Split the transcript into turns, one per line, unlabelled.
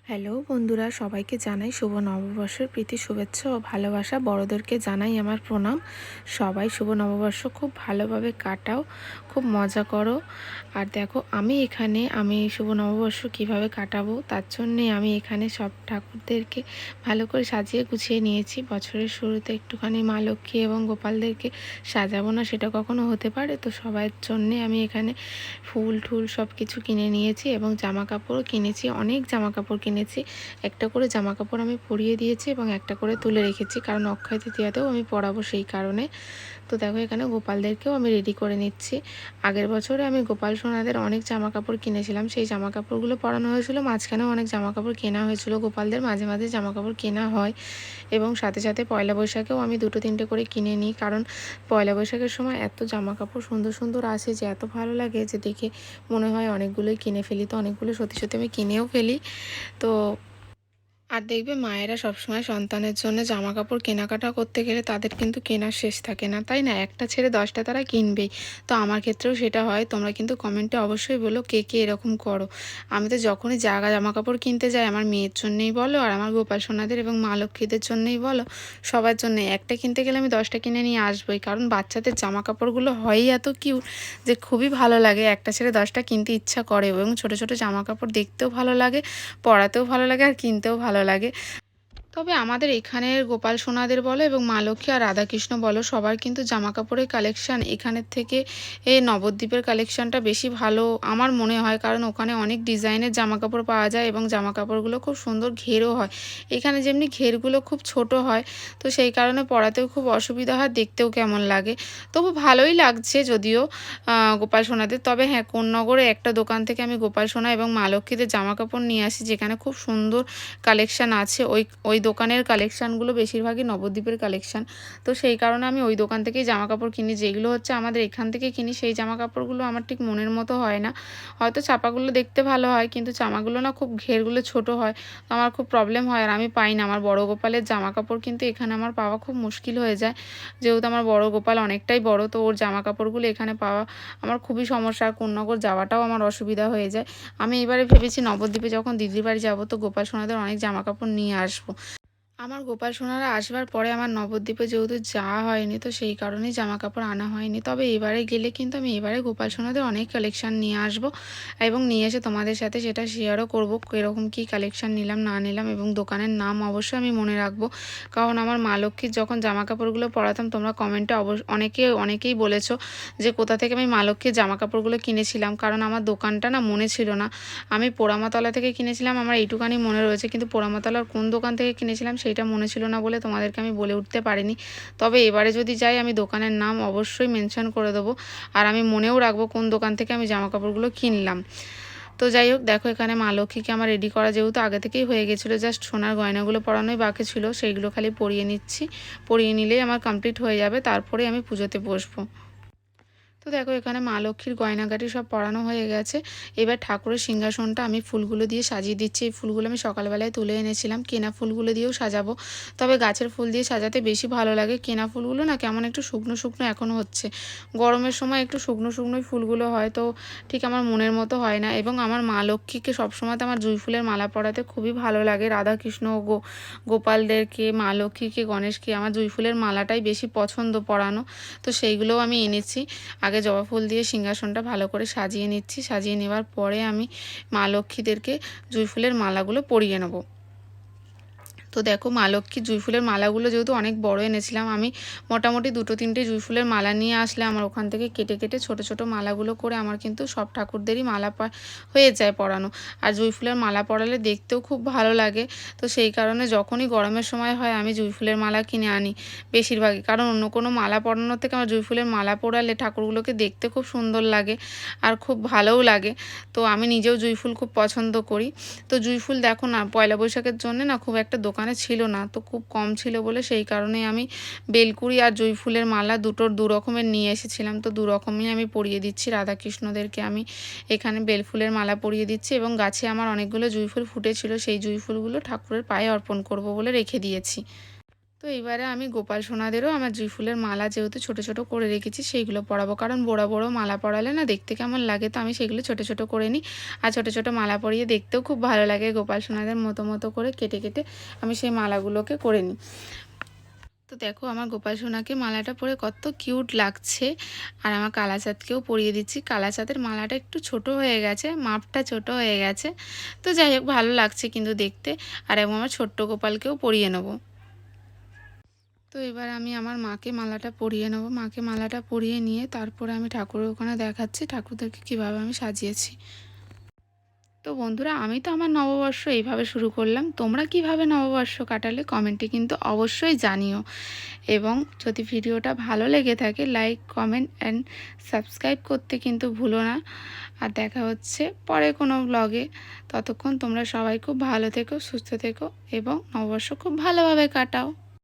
Hello বন্ধুরা, সবাইকে জানাই শুভ নববর্ষের প্রীতি শুভেচ্ছা ও ভালোবাসা। বড়দেরকে জানাই আমার প্রণাম। সবাই শুভ নববর্ষ খুব ভালোভাবে কাটাও, খুব মজা করো। আর দেখো, আমি শুভ নববর্ষ কিভাবে কাটাবো তার জন্যে আমি এখানে সব ঠাকুরদেরকে ভালো করে সাজিয়ে গুছিয়ে নিয়েছি। বছরের শুরুতে একটুখানি মা লক্ষ্মী এবং গোপালদেরকে সাজাবো না সেটা কখনো হতে পারে? তো সবার জন্যে আমি এখানে ফুল টুল সব কিছু কিনে নিয়েছি এবং জামা কাপড়ও কিনেছি। অনেক জামা কাপড় কিনেছি। একটা করে জামা কাপড় আমি পরিয়ে দিয়েছি এবং একটা করে তুলে রেখেছি, কারণ অক্ষয় তৃতীয়াতেও আমি পরাবো সেই কারণে। তো দেখো, এখানে গোপালদেরকেও আমি রেডি করে নিচ্ছি। আগের বছরে আমি গোপাল সোনাদের অনেক জামা কাপড় কিনেছিলাম, সেই জামা কাপড়গুলো পরানো হয়েছিল। মাঝখানেও অনেক জামা কাপড় কেনা হয়েছিল। গোপালদের মাঝে মাঝে জামা কাপড় কেনা হয় এবং সাথে সাথে পয়লা বৈশাখেও আমি দুটো তিনটে করে কিনে নিই, কারণ পয়লা বৈশাখের সময় এত জামা কাপড় সুন্দর সুন্দর আসে যে এত ভালো লাগে যে দেখে মনে হয় অনেকগুলোই কিনে ফেলি। তো অনেকগুলো সত্যি সত্যি আমি কিনেও ফেলি। তো আর দেখবে, মায়েরা সবসময় সন্তানের জন্য জামা কাপড় কেনাকাটা করতে গেলে তাদের কিন্তু কেনার শেষ থাকে না, তাই না? একটা ছেড়ে 10টা তারা কিনবেই। তো আমার ক্ষেত্রেও সেটা হয়। তোমরা কিন্তু কমেন্টে অবশ্যই বলো কে কে এরকম করো। আমি তো যখনই জামা কাপড় কিনতে যাই, আমার মেয়ের জন্যই বলো আর আমার গোপাল সোনাদের এবং মা লক্ষ্মীদের জন্যই বলো, সবার জন্যই একটা কিনতে গেলে আমি 10টা কিনে নিয়ে আসবোই। কারণ বাচ্চাদের জামা কাপড়গুলো হয়ই এত কিউট যে খুবই ভালো লাগে। একটা ছেড়ে 10টা কিনতে ইচ্ছা করে এবং ছোট ছোট জামা কাপড় দেখতেও ভালো লাগে, পরাতেও ভালো লাগে আর কিনতেও ভালো লাগে। তবে আমাদের এখানের গোপাল সোনাদের বলো এবং মা লক্ষ্মী আর রাধাকৃষ্ণ বলো, সবার কিন্তু জামা কাপড়ের কালেকশান এখানের থেকে এই নবদ্বীপের কালেকশানটা বেশি ভালো আমার মনে হয়, কারণ ওখানে অনেক ডিজাইনের জামা কাপড় পাওয়া যায় এবং জামা কাপড়গুলো খুব সুন্দর ঘেরও হয়। এখানে যেমনি ঘেরগুলো খুব ছোট হয়, তো সেই কারণে পরাতেও খুব অসুবিধা হয়, দেখতেও কেমন লাগে। তবু ভালোই লাগছে যদিও গোপাল সোনাদের। তবে হ্যাঁ, কোন্নগরে একটা দোকান থেকে আমি গোপাল সোনা এবং মা লক্ষ্মীদের জামা কাপড় নিয়ে আসি, যেখানে খুব সুন্দর কালেকশান আছে। ওই ওই দোকানের কালেকশানগুলো বেশিরভাগই নবদ্বীপের কালেকশান। তো সেই কারণে আমি ওই দোকান থেকেই জামা কাপড় কিনি। যেগুলো হচ্ছে আমাদের এখান থেকে কিনি, সেই জামা কাপড়গুলো আমার ঠিক মনের মতো হয় না। হয়তো ছাপাগুলো দেখতে ভালো হয়, কিন্তু জামাগুলো না খুব ঘেরগুলো ছোট হয়। তো আমার খুব প্রবলেম হয় আর আমি পাই না। আমার বড় গোপালের জামা কাপড় কিন্তু এখানে আমার পাওয়া খুব মুশকিল হয়ে যায়, যেহেতু আমার বড় গোপাল অনেকটাই বড়। তো ওর জামা কাপড়গুলো এখানে পাওয়া আমার খুবই সমস্যা। আর কোন্নগর যাওয়াটাও আমার অসুবিধা হয়ে যায়। আমি এবারে ভেবেছি নবদ্বীপে যখন দিদির বাড়ি যাবো, তো গোপাল সোনাদের অনেক জামা কাপড় নিয়ে আসবো। আমার গোপাল সোনারা আসবার পরে আমার নবদ্বীপে যেহেতু যাওয়া হয়নি, তো সেই কারণেই জামা কাপড় আনা হয়নি। তবে এবারে গেলে কিন্তু আমি এবারে গোপাল সোনাদের অনেক কালেকশান নিয়ে আসবো এবং নিয়ে এসে তোমাদের সাথে সেটা শেয়ারও করবো, কীরকম কী কালেকশান নিলাম না নিলাম, এবং দোকানের নাম অবশ্যই আমি মনে রাখবো। কারণ আমার মা লক্ষ্মীর যখন জামা কাপড়গুলো পরাতাম, তোমরা কমেন্টে অনেকেই বলেছো যে কোথা থেকে আমি মা লক্ষ্মীর জামা কাপড়গুলো কিনেছিলাম, কারণ আমার দোকানটা না মনে ছিল না। আমি পোড়ামাতলা থেকে কিনেছিলাম, আমার এইটুখানি মনে রয়েছে, কিন্তু পোড়ামাতলার কোন দোকান থেকে কিনেছিলাম সেইটা মনে ছিল না বলে তোমাদেরকে আমি বলে উঠতে পারিনি। তবে এবারে যদি যাই, আমি দোকানের নাম অবশ্যই মেনশন করে দেবো আর আমি মনেও রাখবো কোন দোকান থেকে আমি জামা কাপড়গুলো কিনলাম। তো যাই হোক, দেখো এখানে মা লক্ষ্মীকে আমার রেডি করা যেহেতু আগে থেকেই হয়ে গেছিলো, জাস্ট সোনার গয়নাগুলো পরানোই বাকি ছিল, সেইগুলো খালি পরিয়ে নিচ্ছি। পরিয়ে নিলেই আমার কমপ্লিট হয়ে যাবে, তারপরে আমি পুজোতে বসবো। তো দেখো, এখানে মা লক্ষ্মীর গয়নাগাটি সব পরানো হয়ে গেছে। এবার ঠাকুরের সিংহাসনটা আমি ফুলগুলো দিয়ে সাজিয়ে দিচ্ছি। এই ফুলগুলো আমি সকালবেলায় তুলে এনেছিলাম। কেনা ফুলগুলো দিয়েও সাজাবো, তবে গাছের ফুল দিয়ে সাজাতে বেশি ভালো লাগে। কেনা ফুলগুলো না কেমন একটু শুকনো শুকনো এখনও হচ্ছে। গরমের সময় একটু শুকনো শুকনোই ফুলগুলো হয়, তো ঠিক আমার মনের মতো হয় না। এবং আমার মা লক্ষ্মীকে সবসময় তো আমার জুঁই ফুলের মালা পরাতে খুবই ভালো লাগে। রাধাকৃষ্ণ গোপালদেরকে, মা লক্ষ্মীকে, গণেশকে আমার জুঁই ফুলের মালাটাই বেশি পছন্দ পরানো। তো সেইগুলোও আমি এনেছি। আগে জবা ফুল দিয়ে সিংহাসনটা ভালো করে সাজিয়ে নিচ্ছি। সাজিয়ে নেওয়ার পরে আমি মা লক্ষ্মীদেরকে জুঁই ফুলের মালাগুলো পরিয়ে নেব। তো দেখো, মা লক্ষ্মীর জুঁই ফুলের মালাগুলো যেহেতু অনেক বড় এনেছিলাম, আমি মোটামুটি দুটো তিনটে জুঁই ফুলের মালা নিয়ে আসলে আমার ওখান থেকে কেটে কেটে ছোট ছোট মালাগুলো করে আমার কিন্তু সব ঠাকুরদেরই মালা হয়ে যায় পরানো। আর জুঁই ফুলের মালা পরালে দেখতেও খুব ভালো লাগে। তো সেই কারণে যখনই গরমের সময় হয়, আমি জুঁই ফুলের মালা কিনে আনি বেশিরভাগই, কারণ অন্য কোনো মালা পরানোর থেকে আমার জুঁই ফুলের মালা পরালে ঠাকুরগুলোকে দেখতে খুব সুন্দর লাগে আর খুব ভালোও লাগে। তো আমি নিজেও জুঁই ফুল খুব পছন্দ করি। তো জুঁই ফুল দেখো না, পয়লা বৈশাখের জন্য না খুব একটা দোকানে ছিল না, তো খুব কম ছিল বলে সেই কারণে আমি বেলকুড়ি আর জুঁই ফুলের মালা দু রকমের নিয়ে এসেছিলাম। তো দু রকমই আমি পরিয়ে দিচ্ছি। রাধাকৃষ্ণদেরকে আমি এখানে বেলফুলের মালা পরিয়ে দিচ্ছি এবং গাছে আমার অনেকগুলো জুঁই ফুল ফুটেছিল, সেই জুঁই ফুলগুলো ঠাকুরের পায়ে অর্পণ করব বলে রেখে দিয়েছি। তো এবারে আমি গোপাল সোনাদেরও আমার জুঁই ফুলের মালা যেহেতু ছোট ছোট করে রেখেছি সেইগুলো পরাবো, কারণ বড় বড় মালা পরালে না দেখতে কেমন লাগে, তো আমি সেগুলো ছোট ছোট করে নিই। আর ছোট ছোট মালা পরিয়ে দেখতেও খুব ভালো লাগে, গোপাল সোনাদের মতো মতো করে কেটে কেটে আমি সেই মালাগুলোকে করে নিই। তো দেখো আমার গোপাল সোনাকে মালাটা পরে কত কিউট লাগছে। আর আমার কালাচাঁদকেও পরিয়ে দিচ্ছি। কালাচাঁদের মালাটা একটু ছোট হয়ে গেছে, মাপটা ছোট হয়ে গেছে, তো যাই হোক ভালো লাগছে কিন্তু দেখতে। আর এবং আমার ছোট্ট গোপালকেও পরিয়ে নেবো। তো এবার আমি আমার মাকে মালাটা পরিয়ে নেবো। মাকে মালাটা পরিয়ে নিয়ে তারপরে আমি ঠাকুরের ওখানে দেখাচ্ছি ঠাকুরদেরকে কীভাবে আমি সাজিয়েছি। তো বন্ধুরা, আমি তো আমার নববর্ষ এইভাবে শুরু করলাম। তোমরা কিভাবে নববর্ষ কাটালে কমেন্টে কিন্তু অবশ্যই জানিও। এবং যদি ভিডিওটা ভালো লেগে থাকে লাইক, কমেন্ট অ্যান্ড সাবস্ক্রাইব করতে কিন্তু ভুলো না। আর দেখা হচ্ছে পরে কোনো ব্লগে। ততক্ষণ তোমরা সবাই খুব ভালো থেকো, সুস্থ থেকো এবং নববর্ষ খুব ভালোভাবে কাটাও।